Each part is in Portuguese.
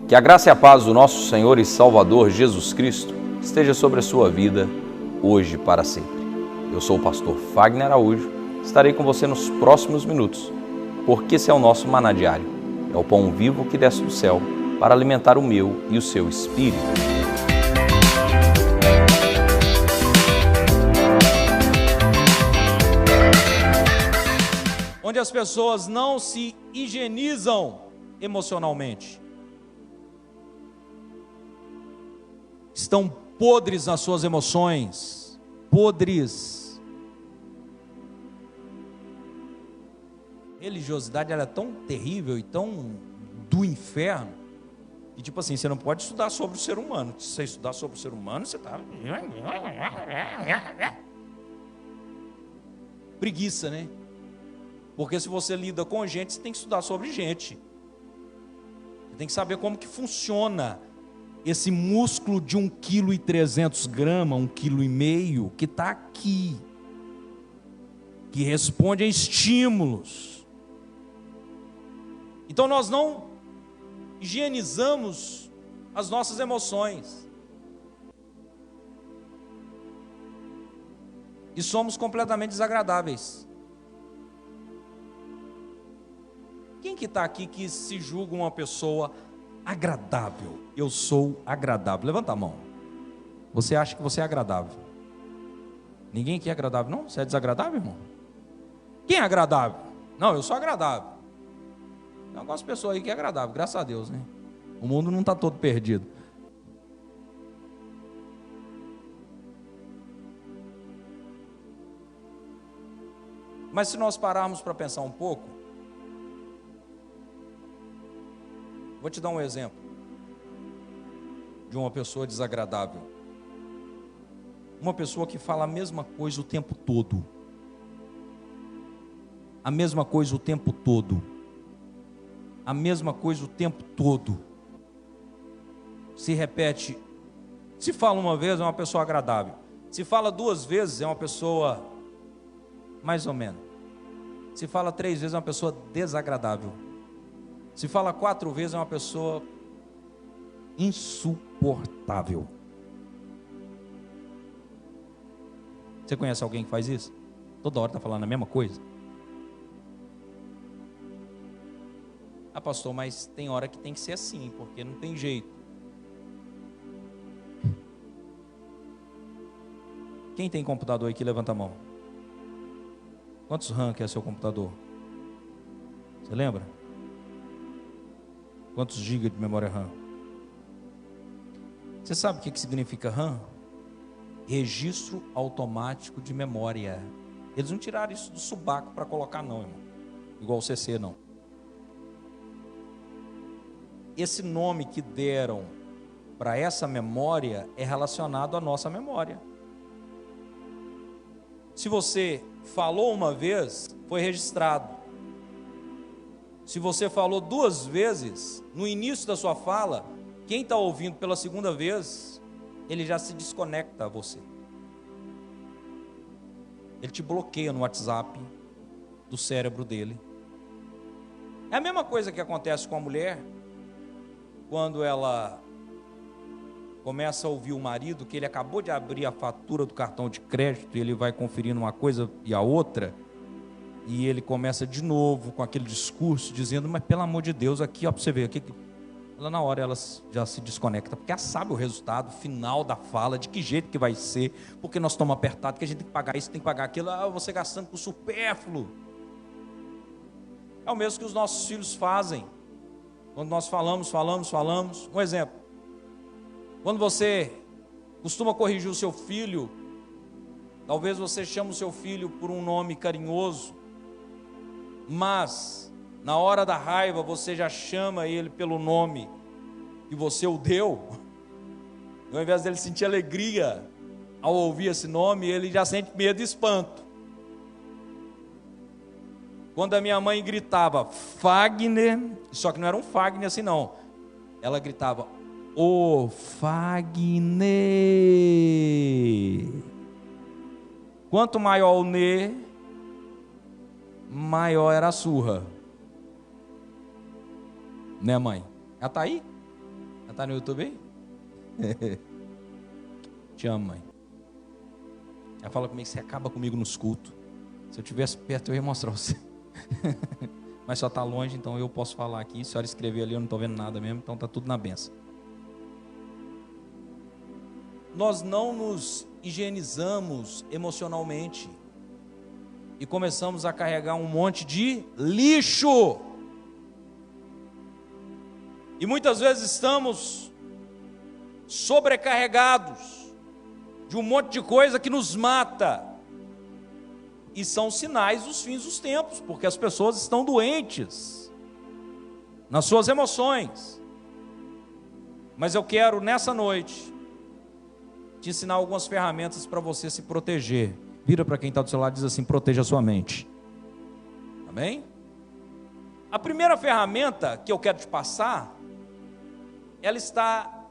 Que a graça e a paz do nosso Senhor e Salvador Jesus Cristo esteja sobre a sua vida, hoje e para sempre. Eu sou o pastor Fagner Araújo, estarei com você nos próximos minutos, porque esse é o nosso maná diário, é o pão vivo que desce do céu para alimentar o meu e o seu espírito. Onde as pessoas não se higienizam emocionalmente. Estão podres nas suas emoções, podres. Religiosidade, ela é tão terrível e tão do inferno, e tipo assim, você não pode estudar sobre o ser humano. Se você estudar sobre o ser humano, você está... Preguiça, né? Porque se você lida com gente, você tem que estudar sobre gente. Você tem que saber como que funciona esse músculo de 1,3 kg, 1,5 kg, que está aqui, que responde a estímulos. Então nós não higienizamos as nossas emoções. E somos completamente desagradáveis. Quem que está aqui que se julga uma pessoa agradável? Eu sou agradável. Levanta a mão. Você acha que você é agradável? Ninguém aqui é agradável, não? Você é desagradável, irmão? Quem é agradável? Não, eu sou agradável. Tem algumas pessoas aí que é agradável, graças a Deus, né? O mundo não está todo perdido. Mas se nós pararmos para pensar um pouco, vou te dar um exemplo de uma pessoa desagradável. Uma pessoa que fala a mesma coisa o tempo todo. A mesma coisa o tempo todo. A mesma coisa o tempo todo. Se repete. Se fala uma vez, é uma pessoa agradável. Se fala 2 vezes, é uma pessoa mais ou menos. Se fala 3 vezes, é uma pessoa desagradável. Se fala 4 vezes, é uma pessoa insuportável. Você conhece alguém que faz isso? Toda hora está falando a mesma coisa. Ah, pastor, mas tem hora que tem que ser assim, porque não tem jeito. Quem tem computador aqui, levanta a mão. Quantos RAM que é seu computador? Você lembra? Quantos gigas de memória RAM? Você sabe o que significa RAM? Registro automático de memória. Eles não tiraram isso do subaco para colocar não, irmão. Igual o CC não. Esse nome que deram para essa memória é relacionado à nossa memória. Se você falou uma vez, foi registrado. Se você falou 2 vezes, no início da sua fala, quem está ouvindo pela 2ª vez, ele já se desconecta a você. Ele te bloqueia no WhatsApp do cérebro dele. É a mesma coisa que acontece com a mulher, quando ela começa a ouvir o marido, que ele acabou de abrir a fatura do cartão de crédito, e ele vai conferindo uma coisa e a outra, e ele começa de novo com aquele discurso, dizendo, mas pelo amor de Deus, aqui ó, para você ver, aqui, ela na hora ela já se desconecta, porque ela sabe o resultado final da fala, de que jeito que vai ser, porque nós estamos apertados, que a gente tem que pagar isso, tem que pagar aquilo, você gastando com supérfluo. É o mesmo que os nossos filhos fazem, quando nós falamos. Um exemplo, quando você costuma corrigir o seu filho, talvez você chame o seu filho por um nome carinhoso, mas na hora da raiva você já chama ele pelo nome que você o deu, e ao invés dele sentir alegria ao ouvir esse nome, ele já sente medo e espanto. Quando a minha mãe gritava Fagner, só que não era um Fagner assim não, ela gritava ô Fagner. Quanto maior o Nê, maior era a surra. Né, mãe? Ela está aí? Está no YouTube aí? Te amo, mãe. Ela fala comigo que você acaba comigo nos cultos. Se eu estivesse perto, eu ia mostrar você. Mas só está longe, então eu posso falar aqui. Se a senhora escrever ali, eu não estou vendo nada mesmo, então está tudo na benção. Nós não nos higienizamos emocionalmente e começamos a carregar um monte de lixo. E muitas vezes estamos sobrecarregados de um monte de coisa que nos mata. E são sinais dos fins dos tempos, porque as pessoas estão doentes nas suas emoções. Mas eu quero, nessa noite, te ensinar algumas ferramentas para você se proteger. Vira para quem está do seu lado e diz assim: proteja a sua mente. Amém? A primeira ferramenta que eu quero te passar, ela está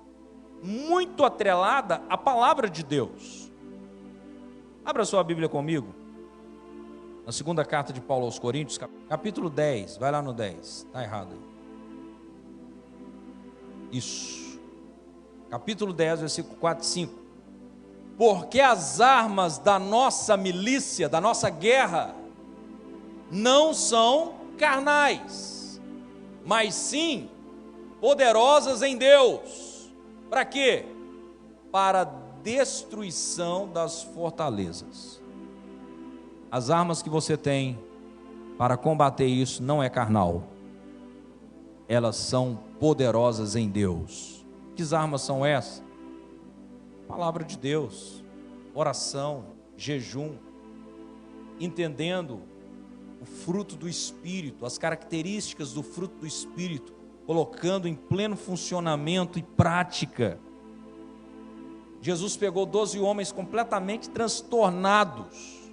muito atrelada à palavra de Deus. Abra sua Bíblia comigo. Na segunda carta de Paulo aos Coríntios, capítulo 10, vai lá no 10, está errado aí. Isso, capítulo 10, versículo 4 e 5. Porque as armas da nossa milícia, da nossa guerra, não são carnais, mas sim poderosas em Deus. Para quê? Para a destruição das fortalezas. As armas que você tem para combater isso não é carnal. Elas são poderosas em Deus. Que armas são essas? Palavra de Deus, oração, jejum, entendendo o fruto do Espírito, as características do fruto do Espírito, colocando em pleno funcionamento e prática. Jesus pegou 12 homens completamente transtornados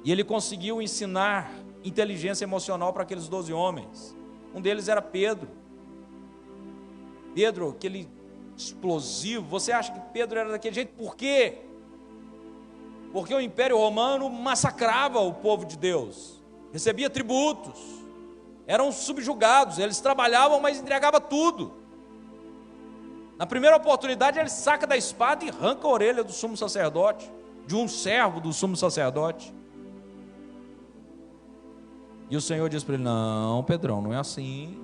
e ele conseguiu ensinar inteligência emocional para aqueles 12 homens. Um deles era Pedro. Pedro, aquele explosivo. Você acha que Pedro era daquele jeito? Por quê? Porque o Império Romano massacrava o povo de Deus, recebia tributos, eram subjugados, eles trabalhavam, mas entregavam tudo. Na primeira oportunidade, ele saca da espada e arranca a orelha do sumo sacerdote, de um servo do sumo sacerdote. E o Senhor diz para ele: não, Pedrão, não é assim.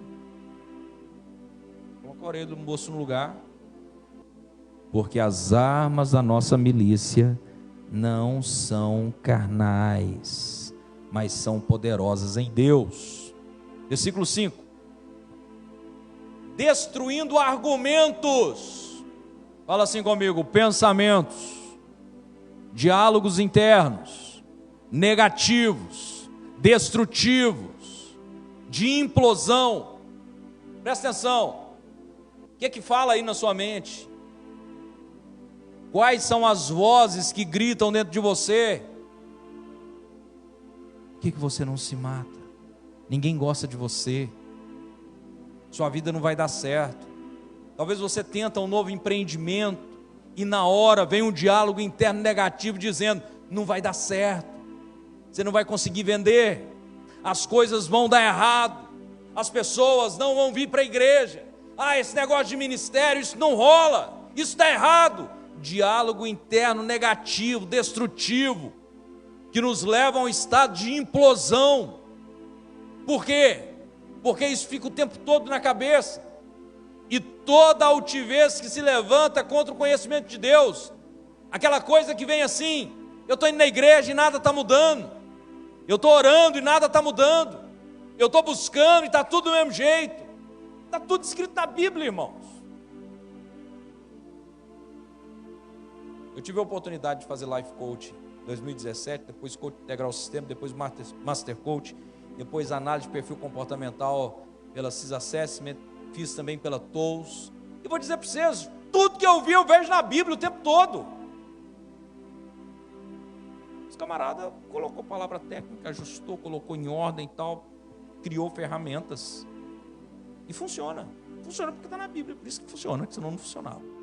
Coloca a orelha do moço no lugar. Porque as armas da nossa milícia não são carnais, mas são poderosas em Deus. Versículo 5. Destruindo argumentos. Fala assim comigo: pensamentos, diálogos internos, negativos, destrutivos, de implosão. Presta atenção. O que é que fala aí na sua mente? Quais são as vozes que gritam dentro de você? Por que você não se mata? Ninguém gosta de você. Sua vida não vai dar certo. Talvez você tenta um novo empreendimento e na hora vem um diálogo interno negativo dizendo: não vai dar certo, você não vai conseguir vender, as coisas vão dar errado, as pessoas não vão vir para a igreja, esse negócio de ministério, isso não rola, isso está errado. Diálogo interno negativo, destrutivo, que nos leva a um estado de implosão. Por quê? Porque isso fica o tempo todo na cabeça. E toda altivez que se levanta contra o conhecimento de Deus, aquela coisa que vem assim: eu estou indo na igreja e nada está mudando, eu estou orando e nada está mudando, eu estou buscando e está tudo do mesmo jeito. Está tudo escrito na Bíblia, irmãos. Eu tive a oportunidade de fazer Life Coach em 2017, depois Coach Integral Sistema, depois Master Coach, depois análise de perfil comportamental pela CIS Assessment, fiz também pela TOLS. E vou dizer para vocês, tudo que eu vi eu vejo na Bíblia o tempo todo. Esse camarada colocou palavra técnica, ajustou, colocou em ordem e tal, criou ferramentas. E funciona. Funciona porque está na Bíblia, por isso que funciona, que senão não funcionava.